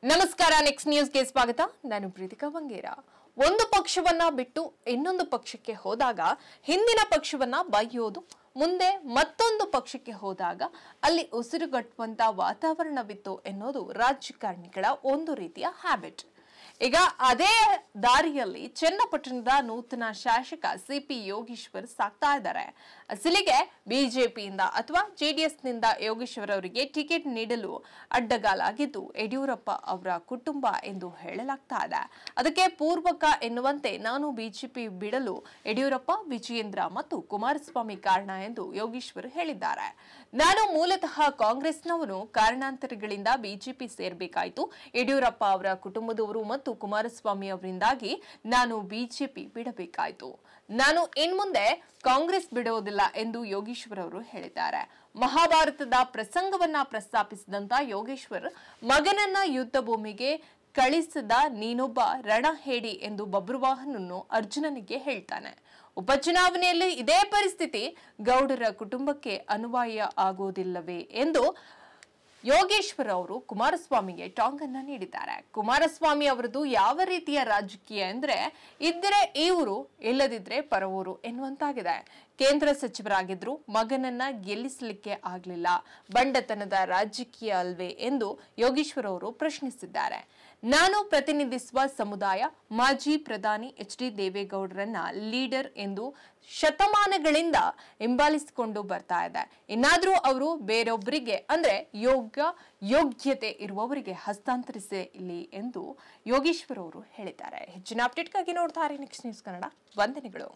ನಮಸ್ಕಾರ ನೆಕ್ಸ್ಟ್ ನ್ಯೂಸ್ಗೆ ಸ್ವಾಗತ. ನಾನು ಪ್ರೀತಿಕಾ ಬಂಗೇರ. ಒಂದು ಪಕ್ಷವನ್ನ ಬಿಟ್ಟು ಇನ್ನೊಂದು ಪಕ್ಷಕ್ಕೆ ಹೋದಾಗ ಹಿಂದಿನ ಪಕ್ಷವನ್ನ ಬೈಯೋದು, ಮುಂದೆ ಮತ್ತೊಂದು ಪಕ್ಷಕ್ಕೆ ಹೋದಾಗ ಅಲ್ಲಿ ಉಸಿರುಗಟ್ಟುವಂತ ವಾತಾವರಣವಿತ್ತು ಎನ್ನುವುದು ರಾಜಕಾರಣಿಗಳ ಒಂದು ರೀತಿಯ ಹ್ಯಾಬಿಟ್. ಈಗ ಅದೇ ದಾರಿಯಲ್ಲಿ ಚನ್ನಪಟ್ಟಣದ ನೂತನ ಶಾಸಕ ಸಿಪಿ ಯೋಗೇಶ್ವರ್ ಸಾಕ್ತಾ ಇದ್ದಾರೆ. ಅಸಲಿಗೆ ಬಿಜೆಪಿಯಿಂದ ಅಥವಾ ಜೆಡಿಎಸ್ನಿಂದ ಯೋಗೇಶ್ವರ್ ಅವರಿಗೆ ಟಿಕೆಟ್ ನೀಡಲು ಅಡ್ಡಗಾಲಾಗಿದ್ದು ಯಡಿಯೂರಪ್ಪ ಅವರ ಕುಟುಂಬ ಎಂದು ಹೇಳಲಾಗ್ತಾ ಇದೆ. ಅದಕ್ಕೆ ಪೂರ್ವಕ ಎನ್ನುವಂತೆ ನಾನು ಬಿಜೆಪಿ ಬಿಡಲು ಯಡಿಯೂರಪ್ಪ, ವಿಜಯೇಂದ್ರ ಮತ್ತು ಕುಮಾರಸ್ವಾಮಿ ಕಾರಣ ಎಂದು ಯೋಗೇಶ್ವರ್ ಹೇಳಿದ್ದಾರೆ. ನಾನು ಮೂಲತಃ ಕಾಂಗ್ರೆಸ್ನವನು, ಕಾರಣಾಂತರಗಳಿಂದ ಬಿಜೆಪಿ ಸೇರ್ಬೇಕಾಯಿತು. ಯಡಿಯೂರಪ್ಪ ಅವರ ಕುಟುಂಬದವರು ಮತ್ತು ಕುಮಾರಸ್ವಾಮಿ ಅವರಿಂದಾಗಿ ನಾನು ಬಿಜೆಪಿ ಬಿಡಬೇಕಾಯಿತು. ನಾನು ಇನ್ಮುಂದೆ ಕಾಂಗ್ರೆಸ್ ಬಿಡುವುದಿಲ್ಲ ಎಂದು ಯೋಗೇಶ್ವರ್ ಅವರು ಹೇಳಿದ್ದಾರೆ. ಮಹಾಭಾರತದ ಪ್ರಸಂಗವನ್ನ ಪ್ರಸ್ತಾಪಿಸಿದಂತ ಯೋಗೇಶ್ವರ್, ಮಗನನ್ನ ಯುದ್ಧ ಭೂಮಿಗೆ ಕಳಿಸಿದ ನೀನೊಬ್ಬ ರಣಹೇಡಿ ಎಂದು ಬಬ್ರುವಾಹನನ್ನು ಅರ್ಜುನನಿಗೆ ಹೇಳ್ತಾನೆ. ಉಪಚುನಾವಣೆಯಲ್ಲಿ ಇದೇ ಪರಿಸ್ಥಿತಿ ಗೌಡರ ಕುಟುಂಬಕ್ಕೆ ಅನ್ವಯ ಆಗುವುದಿಲ್ಲವೇ ಎಂದು ಯೋಗೇಶ್ವರ್ ಅವರು ಕುಮಾರಸ್ವಾಮಿಗೆ ಟಾಂಗ್ ಅನ್ನ ನೀಡಿದ್ದಾರೆ. ಕುಮಾರಸ್ವಾಮಿ ಅವರದು ಯಾವ ರೀತಿಯ ರಾಜಕೀಯ ಅಂದ್ರೆ ಇದ್ದರೆ ಇವರು, ಇಲ್ಲದಿದ್ರೆ ಪರವರು ಎನ್ನುವಂತಾಗಿದೆ. ಕೇಂದ್ರ ಸಚಿವರಾಗಿದ್ರು, ಮಗನನ್ನ ಗೆಲ್ಲಿಸಲಿಕ್ಕೆ ಆಗ್ಲಿಲ್ಲ, ಬಂಡತನದ ರಾಜಕೀಯ ಅಲ್ವೇ ಎಂದು ಯೋಗೇಶ್ವರ್ ಅವರು ಪ್ರಶ್ನಿಸಿದ್ದಾರೆ. ನಾನು ಪ್ರತಿನಿಧಿಸುವ ಸಮುದಾಯ ಮಾಜಿ ಪ್ರಧಾನಿ ಎಚ್.ಡಿ. ದೇವೇಗೌಡರನ್ನ ಲೀಡರ್ ಎಂದು ಶತಮಾನಗಳಿಂದ ಹಿಂಬಾಲಿಸಿಕೊಂಡು ಬರ್ತಾ ಇದೆ. ಇನ್ನಾದ್ರೂ ಅವರು ಬೇರೊಬ್ಬರಿಗೆ ಅಂದ್ರೆ ಯೋಗ್ಯತೆ ಇರುವವರಿಗೆ ಹಸ್ತಾಂತರಿಸಲಿ ಎಂದು ಯೋಗೇಶ್ವರ್ ಅವರು ಹೇಳಿದ್ದಾರೆ. ಹೆಚ್ಚಿನ ಅಪ್ಡೇಟ್ಗಾಗಿ ನೋಡ್ತಾರೆ ನೆಕ್ಸ್ಟ್ ನ್ಯೂಸ್ ಕನ್ನಡ. ವಂದನೆಗಳು.